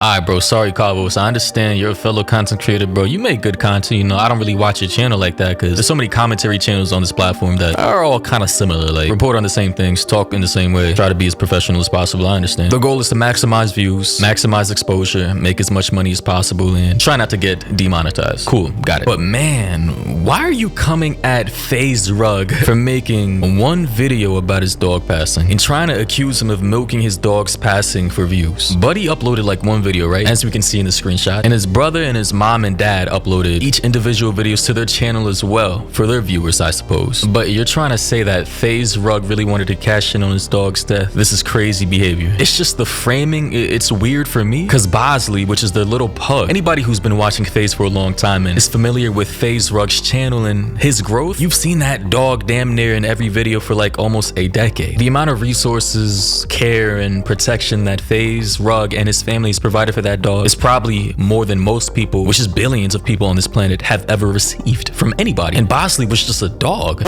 Alright, bro, sorry, Carlos. I understand you're a fellow content creator, bro. You make good content, you know. I don't really watch your channel like that because there's so many commentary channels on this platform that are all kind of similar. Like, report on the same things, talk in the same way, try to be as professional as possible. I understand. The goal is to maximize views, maximize exposure, make as much money as possible, and try not to get demonetized. Cool, got it. But man, why are you coming at FaZe Rug for making one video about his dog passing and trying to accuse him of milking his dog's passing for views? Buddy uploaded like one video, right? As we can see in the screenshot. And his brother and his mom and dad uploaded each individual videos to their channel as well for their viewers, I suppose. But you're trying to say that FaZe Rug really wanted to cash in on his dog's death? This is crazy behavior. It's just the framing, it's weird for me because Bosley, which is their little pug, anybody who's been watching FaZe for a long time and is familiar with FaZe Rug's channel and his growth, you've seen that dog damn near in every video for like almost a decade. The amount of resources, care, and protection that FaZe Rug and his family has provided for that dog is probably more than most people, which is billions of people on this planet, have ever received from anybody. And Bosley was just a dog.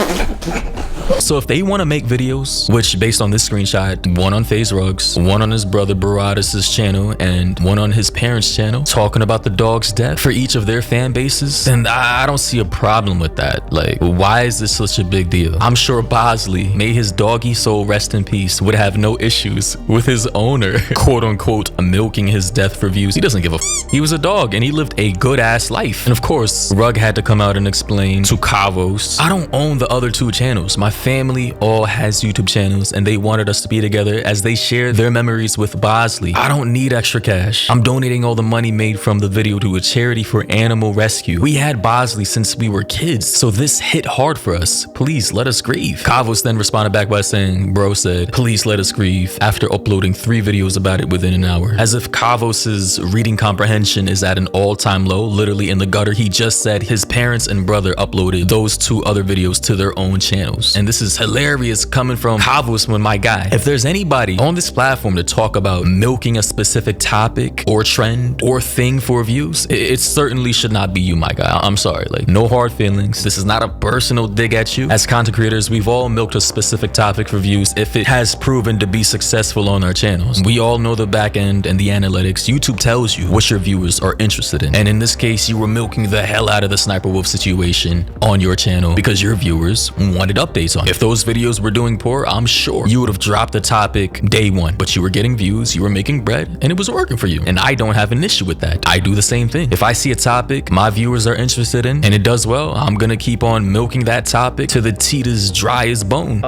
So if they want to make videos, which based on this screenshot, one on FaZe Rug's, one on his brother Baratus' channel, and one on his parents' channel, talking about the dog's death for each of their fan bases, then I don't see a problem with that. Like, why is this such a big deal? I'm sure Bosley, may his doggy soul rest in peace, would have no issues with his owner, quote unquote, milking his death for views. He doesn't give a f. He was a dog and he lived a good ass life. And of course, Rug had to come out and explain to Kavos, I don't own the other two channels. My family all has YouTube channels and they wanted us to be together as they share their memories with Bosley. I don't need extra cash. I'm donating all the money made from the video to a charity for animal rescue. We had Bosley since we were kids, so this hit hard for us. Please let us grieve. Kavos then responded back by saying, bro said, please let us grieve, after uploading 3 videos about it within an hour. As if Kavos's reading comprehension is at an all-time low, literally in the gutter. He just said his parents and brother uploaded those 2 other videos to their own channels. And this is hilarious coming from Kavos, when my guy, if there's anybody on this platform to talk about milking a specific topic or trend or thing for views, it certainly should not be you, my guy. I'm sorry, like, no hard feelings. This is not a personal dig at you. As content creators, we've all milked a specific topic for views if it has proven to be successful on our channels. We all know the back end and the analytics. YouTube tells you what your viewers are interested in. And in this case, you were milking the hell out of the Sniper Wolf situation on your channel because your viewers wanted updates on it. If those videos were doing poor, I'm sure you would have dropped the topic day one, but you were getting views, you were making bread, and it was working for you. And I don't have an issue with that. I do the same thing. If I see a topic my viewers are interested in and it does well, I'm gonna keep on milking that topic to the teat is dry as bone.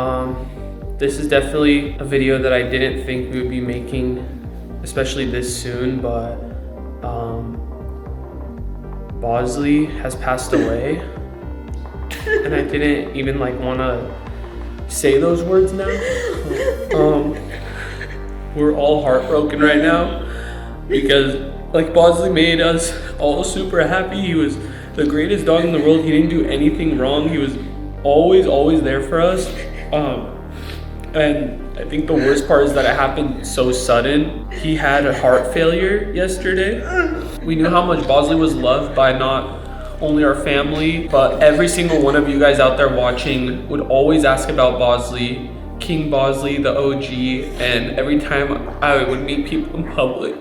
This is definitely a video that I didn't think we would be making, especially this soon, but Bosley has passed away. And I didn't even like want to say those words now. We're all heartbroken right now because like Bosley made us all super happy. He was the greatest dog in the world. He didn't do anything wrong. He was always there for us. And I think the worst part is that it happened so sudden. He had a heart failure yesterday. We knew how much Bosley was loved by not only our family, but every single one of you guys out there watching would always ask about Bosley, King Bosley, the OG, and every time I would meet people in public.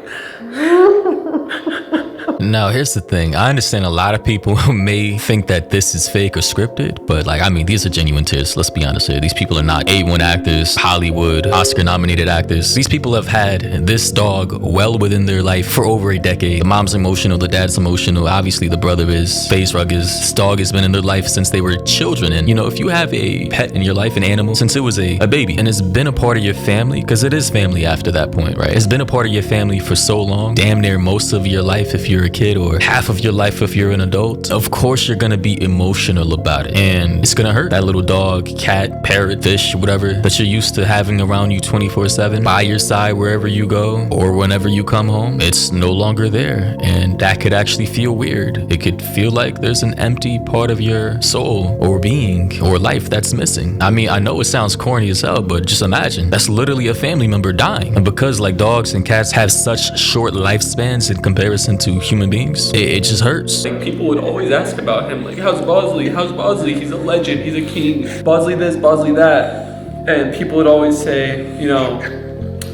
Now, here's the thing. I understand a lot of people may think that this is fake or scripted, but like, I mean, these are genuine tears. Let's be honest here. These people are not A1 actors, Hollywood, Oscar-nominated actors. These people have had this dog well within their life for over a decade. The mom's emotional, the dad's emotional. Obviously, the brother is, FaZe Rug is. This dog has been in their life since they were children. And, you know, if you have a pet in your life, an animal, since it was a baby, and it's been a part of your family, because it is family after that point, right? It's been a part of your family for so long, damn near most of your life if you're a kid, or half of your life if you're an adult. Of course you're gonna be emotional about it, and it's gonna hurt. That little dog, cat, parrot, fish, whatever that you're used to having around you 24/7 by your side wherever you go or whenever you come home, it's no longer there, and that could actually feel weird. It could feel like there's an empty part of your soul or being or life that's missing. I mean, I know it sounds corny as hell, but just imagine that's literally a family member dying. And because like dogs and cats have such short lifespans in comparison to human beings, it just hurts. Like, people would always ask about him, like, how's Bosley? How's Bosley? He's a legend, he's a king. Bosley this, Bosley that. And people would always say, you know,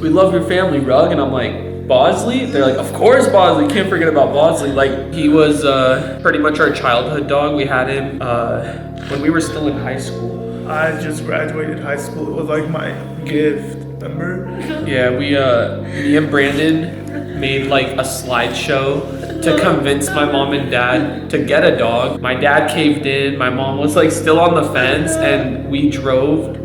we love your family, Rug. And I'm like, Bosley? They're like, of course Bosley, can't forget about Bosley. Like, he was pretty much our childhood dog. We had him when we were still in high school. I just graduated high school. It was like my gift, remember? Yeah, me and Brandon made like a slideshow to convince my mom and dad to get a dog. My dad caved in, my mom was like still on the fence, and we drove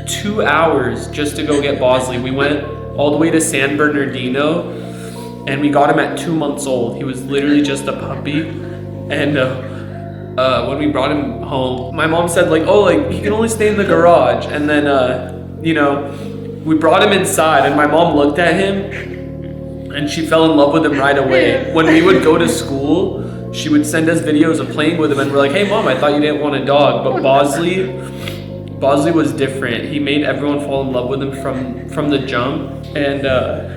2 hours just to go get Bosley. We went all the way to San Bernardino, and we got him at 2 months old. He was literally just a puppy. And when we brought him home, my mom said like, oh, like he can only stay in the garage. And then, we brought him inside, and my mom looked at him and she fell in love with him right away. When we would go to school, she would send us videos of playing with him, and we're like, hey mom, I thought you didn't want a dog. But Bosley was different. He made everyone fall in love with him from the jump. And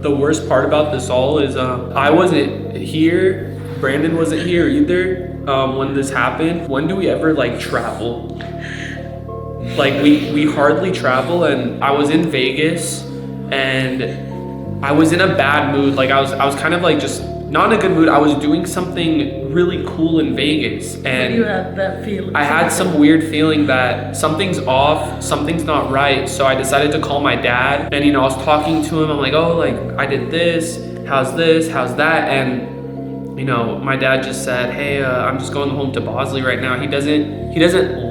the worst part about this all is I wasn't here, Brandon wasn't here either when this happened. When do we ever like travel? Like we hardly travel, and I was in Vegas and I was in a bad mood. Like I was kind of like just not in a good mood. I was doing something really cool in Vegas, and you had that feeling. I had some weird feeling that something's off, something's not right. So I decided to call my dad, and I was talking to him. I'm like, oh, like I did this, how's that? And my dad just said, hey, I'm just going home to Bosley right now. He doesn't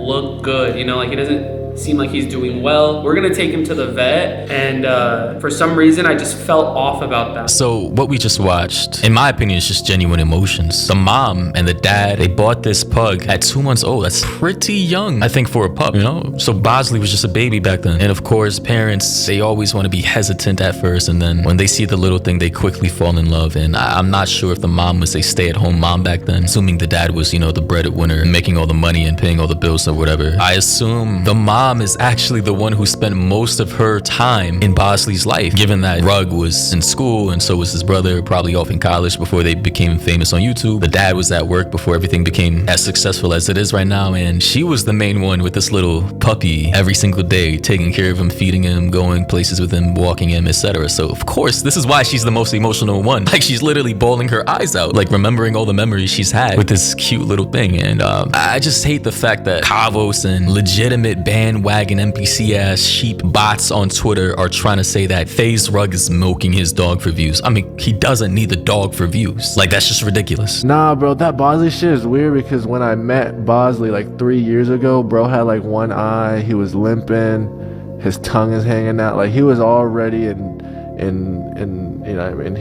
look good, like he doesn't seem like he's doing well. We're gonna take him to the vet, and for some reason I just felt off about that. So what we just watched, in my opinion, is just genuine emotions. The mom and the dad, they bought this pug at 2 months old. That's pretty young, I think, for a pup, So Bosley was just a baby back then. And of course, parents, they always want to be hesitant at first, and then when they see the little thing, they quickly fall in love. And I'm not sure if the mom was a stay-at-home mom back then, assuming the dad was, the breadwinner, making all the money and paying all the bills or whatever. I assume the mom is actually the one who spent most of her time in Bosley's life, given that Rug was in school and so was his brother, probably off in college before they became famous on YouTube. The dad was at work before everything became as successful as it is right now, and she was the main one with this little puppy every single day, taking care of him, feeding him, going places with him, walking him, etc. So of course, this is why she's the most emotional one. Like, she's literally bawling her eyes out, like remembering all the memories she's had with this cute little thing. And I just hate the fact that Kavos and legitimate bandwagon NPC ass sheep bots on Twitter are trying to say that FaZe Rug is milking his dog for views. I mean, he doesn't need the dog for views. Like, that's just ridiculous. Nah, bro, that Bosley shit is weird, because when I met Bosley like 3 years ago, bro had like one eye, he was limping, his tongue is hanging out, like he was already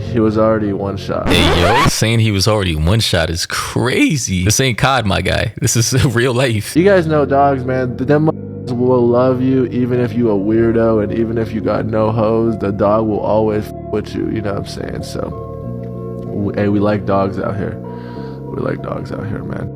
he was already one shot. Hey yo, saying he was already one shot is crazy. This ain't COD, my guy. This is real life. You guys know dogs, man. Them will love you even if you a weirdo, and even if you got no hoes, the dog will always with you. You know what I'm saying? So, hey, we like dogs out here. We like dogs out here, man.